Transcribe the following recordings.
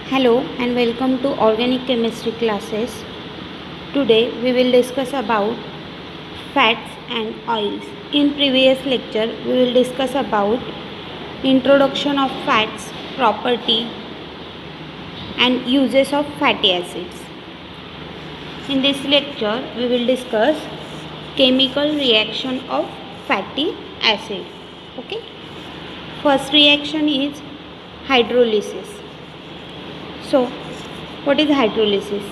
Hello and welcome to organic chemistry classes. Today we will discuss about fats and oils. In previous lecture we will discuss about introduction of fats, property and uses of fatty acids. In this lecture we will discuss chemical reaction of fatty acid. Okay. First reaction is hydrolysis. So what is hydrolysis?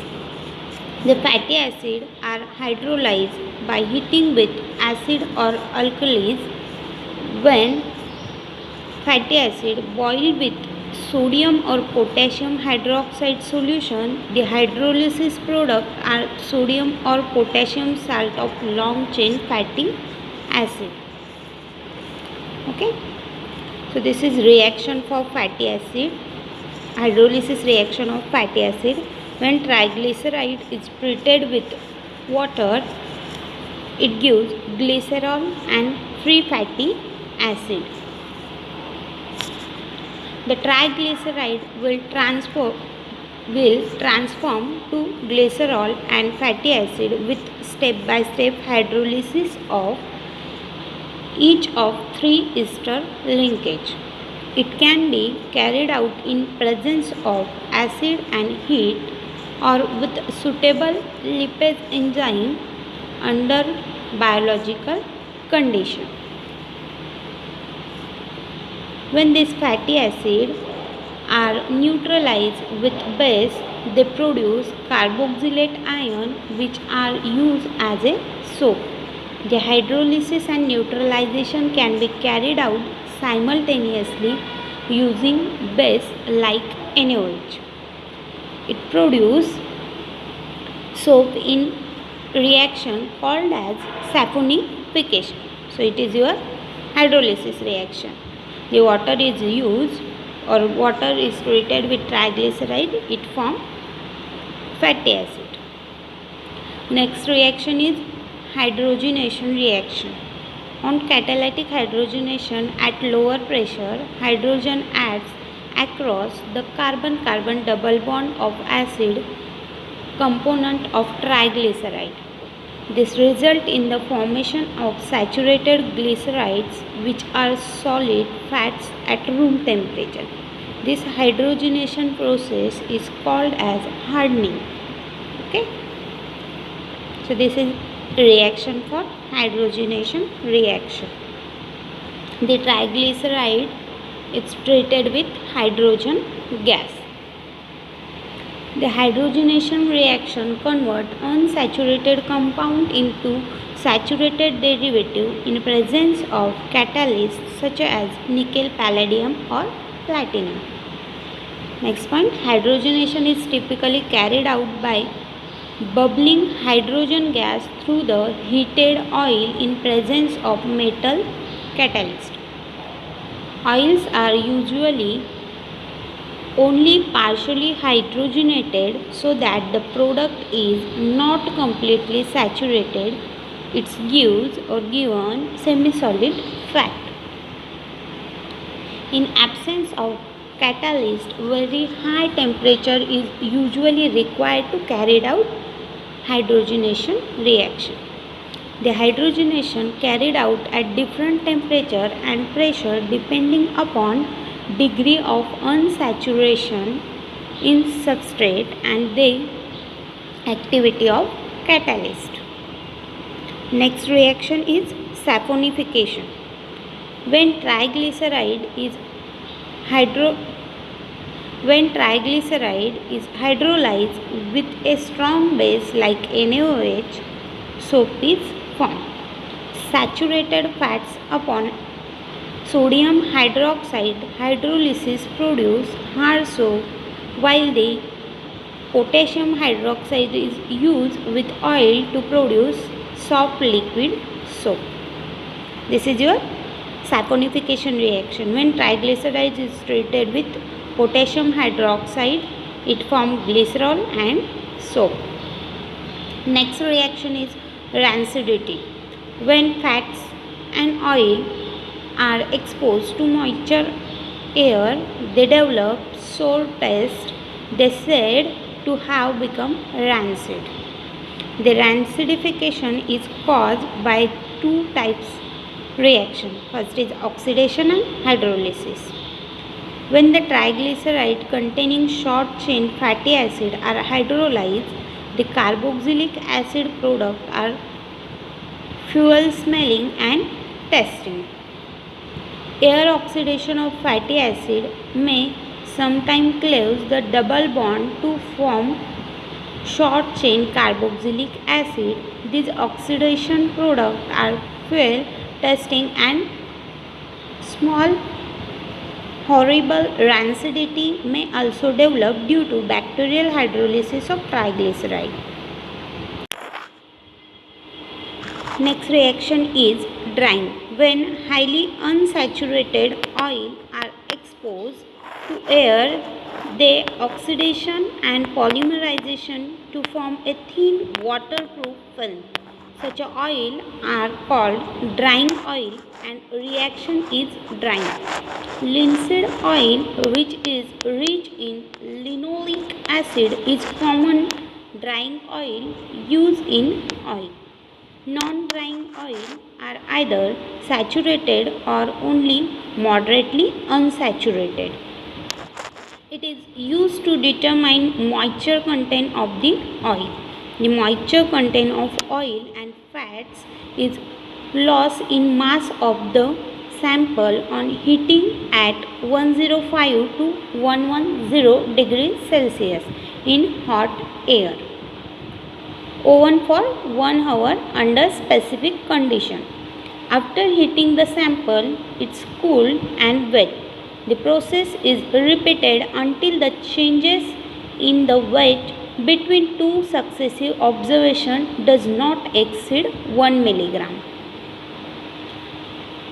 The fatty acids are hydrolyzed by heating with acid or alkalis. When fatty acid boil with sodium or potassium hydroxide solution, the hydrolysis product are sodium or potassium salt of long chain fatty acid. Okay, so this is reaction for fatty acid, hydrolysis reaction of fatty acid. When triglyceride is treated with water, it gives glycerol and free fatty acid. The triglyceride will transform to glycerol and fatty acid with step-by-step hydrolysis of each of 3 ester linkage. It can be carried out in presence of acid and heat or with suitable lipase enzyme under biological condition. When these fatty acids are neutralized with base, they produce carboxylate ion which are used as a soap. The hydrolysis and neutralization can be carried out simultaneously using base like NaOH. It produces soap in reaction called as saponification. So it is your hydrolysis reaction. The water is used or water is treated with triglyceride, it forms fatty acid. Next reaction is hydrogenation reaction. On catalytic hydrogenation at lower pressure, hydrogen adds across the carbon-carbon double bond of acid component of triglyceride. This results in the formation of saturated glycerides which are solid fats at room temperature. This hydrogenation process is called as hardening. Okay. So this is reaction for hydrogenation reaction. The triglyceride is treated with hydrogen gas. The hydrogenation reaction converts unsaturated compound into saturated derivative in presence of catalysts such as nickel, palladium or platinum. Next point, hydrogenation is typically carried out by bubbling hydrogen gas through the heated oil in presence of metal catalyst. Oils are usually only partially hydrogenated so that the product is not completely saturated. It gives or given semi-solid fat. In absence of catalyst, very high temperature is usually required to carry out hydrogenation reaction. The hydrogenation carried out at different temperature and pressure depending upon degree of unsaturation in substrate and the activity of catalyst. Next reaction is saponification. When triglyceride is hydrolyzed with a strong base like NaOH, soap is formed. Saturated fats upon sodium hydroxide hydrolysis produce hard soap while the potassium hydroxide is used with oil to produce soft liquid soap. This is your saponification reaction. When triglyceride is treated with potassium hydroxide, it forms glycerol and soap. Next reaction is rancidity. When fats and oil are exposed to moisture air, they develop sour taste they said to have become rancid. The rancidification is caused by two types reaction. First is oxidation and hydrolysis. When the triglyceride containing short chain fatty acid are hydrolyzed, the carboxylic acid products are fuel smelling and tasting. Air oxidation of fatty acid may sometimes cleave the double bond to form short chain carboxylic acid. These oxidation products are fuel tasting and small. Horrible rancidity may also develop due to bacterial hydrolysis of triglyceride. Next reaction is drying. When highly unsaturated oil are exposed to air, they oxidation and polymerization to form a thin waterproof film. Such oil are called drying oil and reaction is drying. Linseed oil, which is rich in linoleic acid, is common drying oil used in oil. Non-drying oil are either saturated or only moderately unsaturated. It is used to determine moisture content of the oil. The moisture content of oil and fats is loss in mass of the sample on heating at 105 to 110 degrees Celsius in hot air. Oven for 1 hour under specific condition. After heating the sample, it's cooled and wet. The process is repeated until the changes in the weight between two successive observations does not exceed 1 milligram.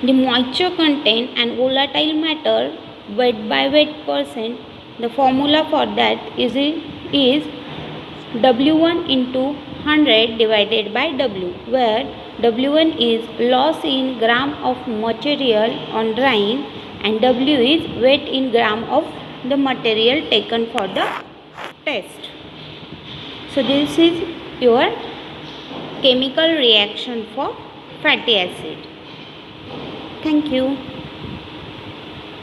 The moisture content and volatile matter weight by weight percent. The formula for that is W1 into 100 divided by W, where W1 is loss in gram of material on drying and W is weight in gram of the material taken for the test. So this is your chemical reaction for fatty acid. Thank you.